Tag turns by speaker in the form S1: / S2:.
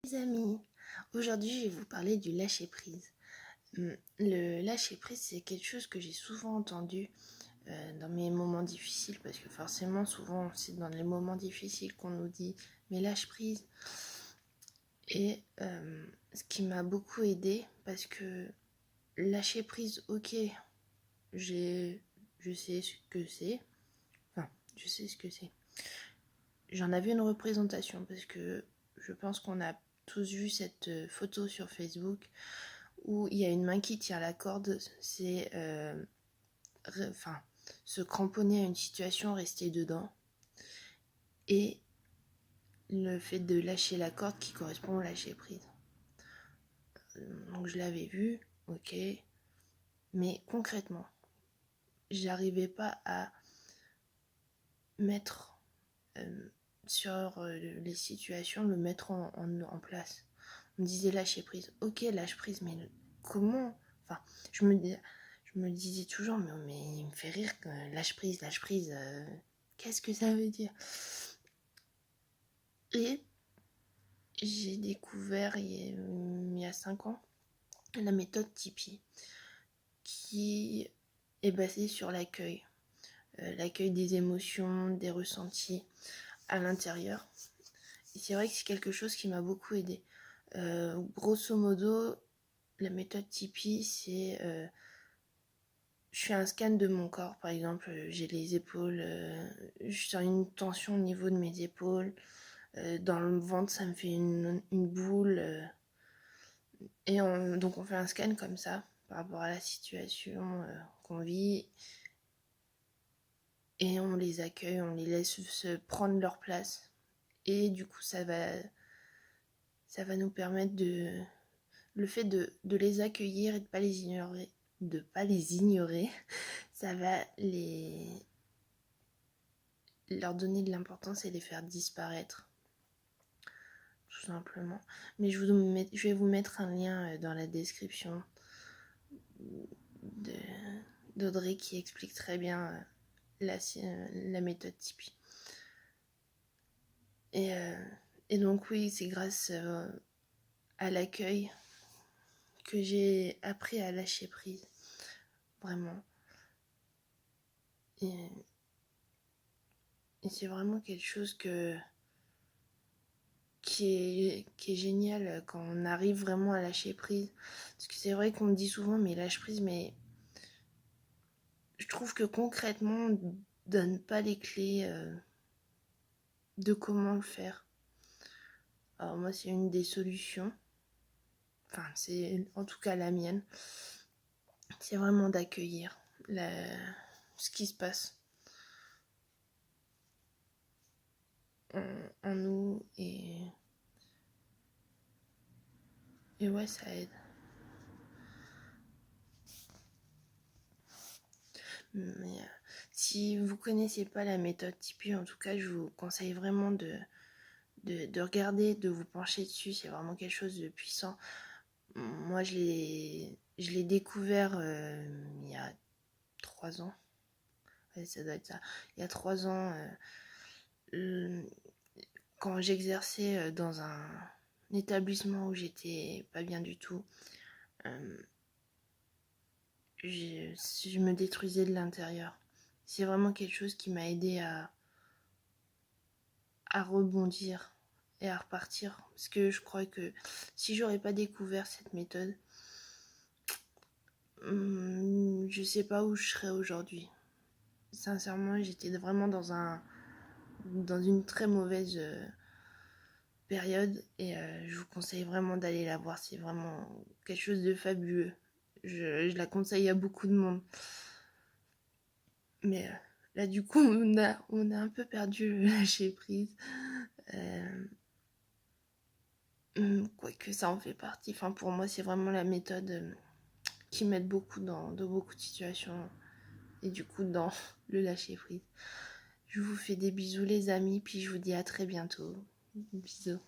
S1: Les amis, aujourd'hui je vais vous parler du lâcher-prise. Le lâcher-prise, c'est quelque chose que j'ai souvent entendu dans mes moments difficiles, parce que forcément souvent c'est dans les moments difficiles qu'on nous dit mais lâche-prise. Et ce qui m'a beaucoup aidé, parce que lâcher-prise, ok, je sais ce que c'est, je sais ce que c'est. J'en avais une représentation, parce que je pense qu'on a tous vu cette photo sur Facebook où il y a une main qui tient la corde. C'est se cramponner à une situation, rester dedans, et le fait de lâcher la corde qui correspond au lâcher prise. Donc je l'avais vu, ok, mais concrètement j'arrivais pas à mettre sur les situations, le mettre en place. On me disait lâcher prise, ok, lâche prise, mais comment? Enfin, je me disais toujours, mais il me fait rire que lâche prise, qu'est-ce que ça veut dire? Et j'ai découvert il y a 5 ans la méthode Tipeee, qui est basée sur l'accueil des émotions, des ressentis à l'intérieur. Et c'est vrai que c'est quelque chose qui m'a beaucoup aidée. Grosso modo, la méthode Tipeee, c'est je fais un scan de mon corps. Par exemple, j'ai les épaules, je sens une tension au niveau de mes épaules, dans le ventre ça me fait une boule, et donc on fait un scan comme ça par rapport à la situation qu'on vit, et on les accueille, on les laisse se prendre leur place, et du coup ça va nous permettre le fait de les accueillir et de pas les ignorer, ça va leur donner de l'importance et les faire disparaître, tout simplement. Mais je vais vous mettre un lien dans la description d'Audrey qui explique très bien la méthode Tipeee. Et donc oui, c'est grâce à l'accueil que j'ai appris à lâcher prise, vraiment. Et c'est vraiment quelque chose qui est génial quand on arrive vraiment à lâcher prise. Parce que c'est vrai qu'on me dit souvent mais lâche prise, mais je trouve que concrètement on donne pas les clés de comment le faire. Alors moi c'est une des solutions, enfin c'est en tout cas la mienne, c'est vraiment d'accueillir ce qui se passe en nous, et ouais, ça aide. Mais si vous connaissez pas la méthode Tipeee, en tout cas je vous conseille vraiment de regarder, de vous pencher dessus. C'est vraiment quelque chose de puissant. Moi je l'ai découvert il y a 3 ans. Ouais, ça doit être ça. Il y a 3 ans, quand j'exerçais dans un établissement où j'étais pas bien du tout, je me détruisais de l'intérieur. C'est vraiment quelque chose qui m'a aidé à rebondir et à repartir. Parce que je crois que si j'aurais pas découvert cette méthode, je sais pas où je serais aujourd'hui. Sincèrement, j'étais vraiment dans une très mauvaise période, et je vous conseille vraiment d'aller la voir. C'est vraiment quelque chose de fabuleux. Je la conseille à beaucoup de monde. Mais là du coup on a un peu perdu le lâcher prise. Quoique ça en fait partie. Enfin, pour moi c'est vraiment la méthode qui m'aide beaucoup dans beaucoup de situations, et du coup dans le lâcher prise. Je vous fais des bisous les amis, puis je vous dis à très bientôt. Bisous.